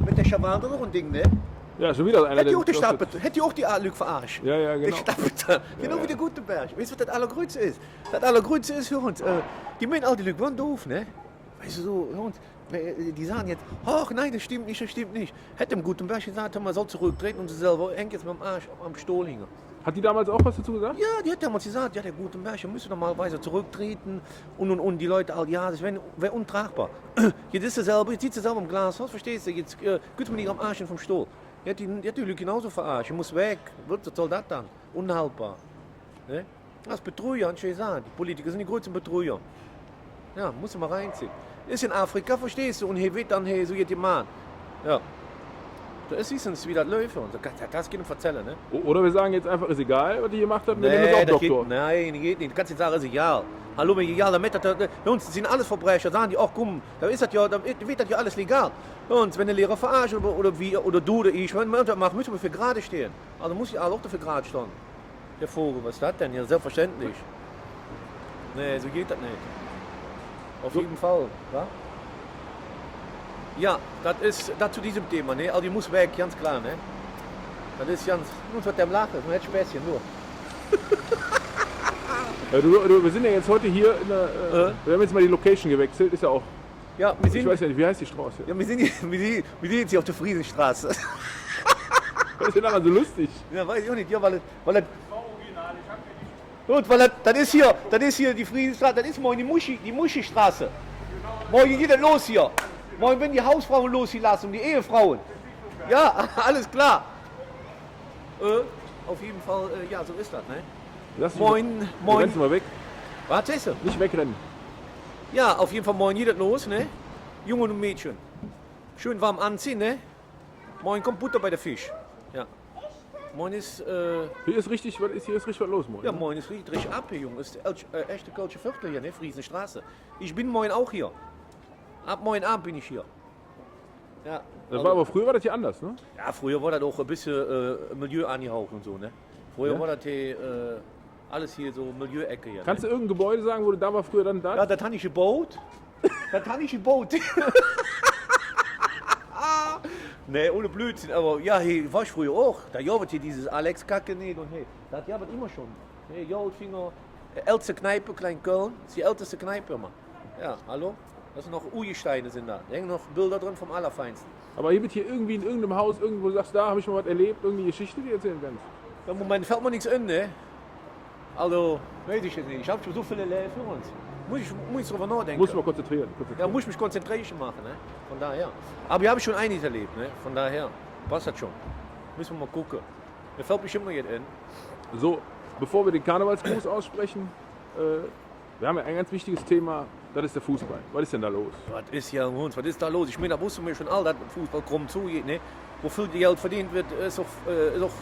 mit der Schavade noch ein Ding, ne? Ja, schon wieder einer, Hätte ich auch die A-Lüge verarscht. Ja, genau. Der Stappeter. Genau wie der Gutenberg. Weißt du, was das Allergrößte ist? Das Allergrößte ist für uns, die meinen all die Lüge waren doof, ne? Weißt du, so, und die sagen jetzt, ach nein, das stimmt nicht. Hätte dem Gutenberg gesagt, man soll zurücktreten und sie selber hängt jetzt mit dem Arsch am Stuhl hängen. Hat die damals auch was dazu gesagt? Ja, die hat damals gesagt, ja, der Gutenberg müsste normalerweise zurücktreten und die Leute, ja, das wäre untragbar. Jetzt ist sie selber, jetzt sitzt sie selber im Glashaus, verstehst du, jetzt geht man nicht am Arsch vom Stuhl. Die hat die Leute genauso verarscht, die muss weg, was soll das dann? Unhaltbar. Ne? Das ist Betrüger, hat schon gesagt, die Politiker sind die größten Betrüger. Ja, muss man mal reinziehen. Ist in Afrika, verstehst du, und hier wird dann, hey, so geht die Mann. Ja. Da ist es wie das läuft und das geht ihm erzählen, ne? Oder wir sagen jetzt einfach, ist egal, was die gemacht hat, wir Nee, nennen uns auch das Doktor. geht, nein, geht nicht. Du kannst nicht sagen, ist egal. Hallo, mir egal, damit bei uns sind alles Verbrecher, sagen die, ach komm, da ist das ja, da wird das ja alles legal. Und wenn der Lehrer verarscht oder du oder ich, wenn man das macht, müssen wir für gerade stehen. Also muss ich auch dafür gerade stehen. Der Vogel, was ist das denn? Ja, selbstverständlich. Nee, so geht das nicht. Auf jeden Fall, wa? Ja, das ist das zu diesem Thema, ne? Also die muss weg, ganz klar, ne? Das ist ganz, nur mit dem Lachen, nur ein Späßchen, nur. Wir sind ja jetzt heute hier in der, wir haben jetzt mal die Location gewechselt, ist ja auch, Ja, wir sind, ich weiß ja nicht, wie heißt die Straße? ja, wir sind jetzt hier auf der Friesenstraße. Das ist ja aber so lustig. Ja, weiß ich auch nicht, ja, weil das gut, das ist hier die Friesenstraße, das ist morgen die Muschi-Straße. Morgen geht das los hier. Morgen werden die Hausfrauen losgelassen und die Ehefrauen. Ja, alles klar. Auf jeden Fall, ja, so ist das, ne? Lass dich Moin, mal, rennst du mal weg, Was ist das? nicht wegrennen. Ja, auf jeden Fall morgen geht das los, ne? Jungen und Mädchen. Schön warm anziehen, ne? Morgen kommt Butter bei der Fisch. Ja. Morgen ist, Hier ist richtig was los, morgen. ja, morgen ist richtig ab hier, Junge. Ist echte Kölsche Viertel hier, ne? Friesenstraße. Ich bin morgen auch hier. Ab morgen Abend bin ich hier. Ja. Das war aber früher war das hier anders, ne? Ja, früher war das auch ein bisschen Milieu angehaucht und so, ne? Früher Ja? war das hier, alles hier so Milieu-Ecke hier. Kannst Ne? du irgendein Gebäude sagen, wo du da war früher dann da? Ja, das habe ich gebaut. Das habe ich gebaut. Nee, ohne Blödsinn, aber ja, hey, war ich früher auch. Da jabbert hier dieses Alex-Kacke nicht und hey, das jabbert immer schon. Hey, Goldfinger, älteste Kneipe, Klein-Köln, ist die älteste Kneipe immer. Ja, hallo? Das sind noch Ujesteine sind da. Da hängen noch Bilder drin vom Allerfeinsten. Aber hier wird hier irgendwie in irgendeinem Haus, irgendwo du sagst, da habe ich mal was erlebt, irgendeine Geschichte, die du erzählen kannst. Ja, Moment, fällt mir nichts in, ne? Also, weiß ich jetzt nicht. Ich habe schon so viele Leben für uns. Muss ich drüber nachdenken. Muss mal konzentrieren. Ja, muss ich mich konzentrieren machen, ne? Von daher. Aber wir haben schon einiges erlebt, ne? Von daher. Passt das schon. Müssen wir mal gucken. Mir fällt bestimmt noch jetzt in. So, bevor wir den Karnevalsgruß aussprechen, wir haben ja ein ganz wichtiges Thema, das ist der Fußball. Was ist denn da los? Was ist hier uns? Was ist da los? Ich meine, da wussten wir schon all, dass Fußball krumm zugeht, ne? Wo viel Geld verdient wird, ist auch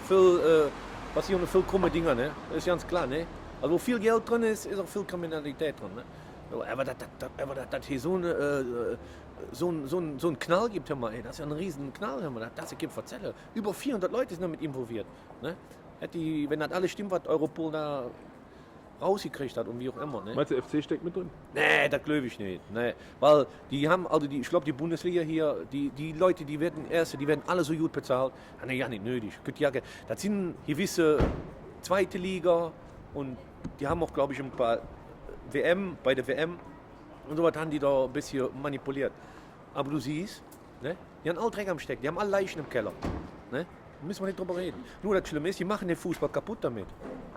viel, passieren viel krumme Dinge, ne? Das ist ganz klar, ne? Also wo viel Geld drin ist, ist auch viel Kriminalität drin, ne? Aber dass hier so ein Knall gibt, hör mal, ey, das ist ja ein riesen Knall, hör mal, das gibt erzählen. Über 400 Leute sind damit involviert, ne? Wenn das alles stimmt, was Europol da rausgekriegt hat und wie auch immer, ne? Meinst du, der FC steckt mit drin? Nee, das glaube ich nicht. Nee. Weil die haben, also ich glaube, die Bundesliga hier, die Leute, die werden alle so gut bezahlt. Nee, ja, nicht nötig. Das sind gewisse zweite Liga und die haben auch, glaube ich, ein paar bei der WM und so was haben die da ein bisschen manipuliert. Aber du siehst, ne? Die haben alle Dreck am Steck, die haben alle Leichen im Keller. Ne? Da müssen wir nicht drüber reden. Nur das Schlimme ist, die machen den Fußball kaputt damit.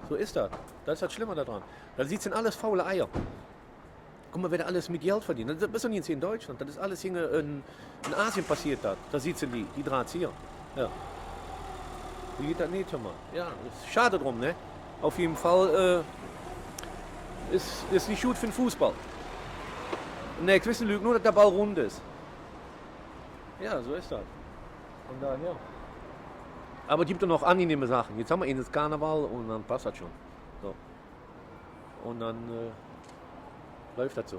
So ist das. Das ist das Schlimme daran. Da sind alles faule Eier. Guck mal, wer da alles mit Geld verdient. Das ist doch nicht in Deutschland. Das ist alles hier in Asien passiert. Da sitzen die Drahtzieher. Ja. Wie geht das nicht, hör mal? Ja, ist schade drum, ne? Auf jeden Fall ist nicht gut für den Fußball. Ne, ich wissen nur, dass der Ball rund ist. Ja, so ist das. Von daher. Aber es gibt doch noch angenehme Sachen. Jetzt haben wir das Karneval und dann passt das schon. So. Und dann läuft das so.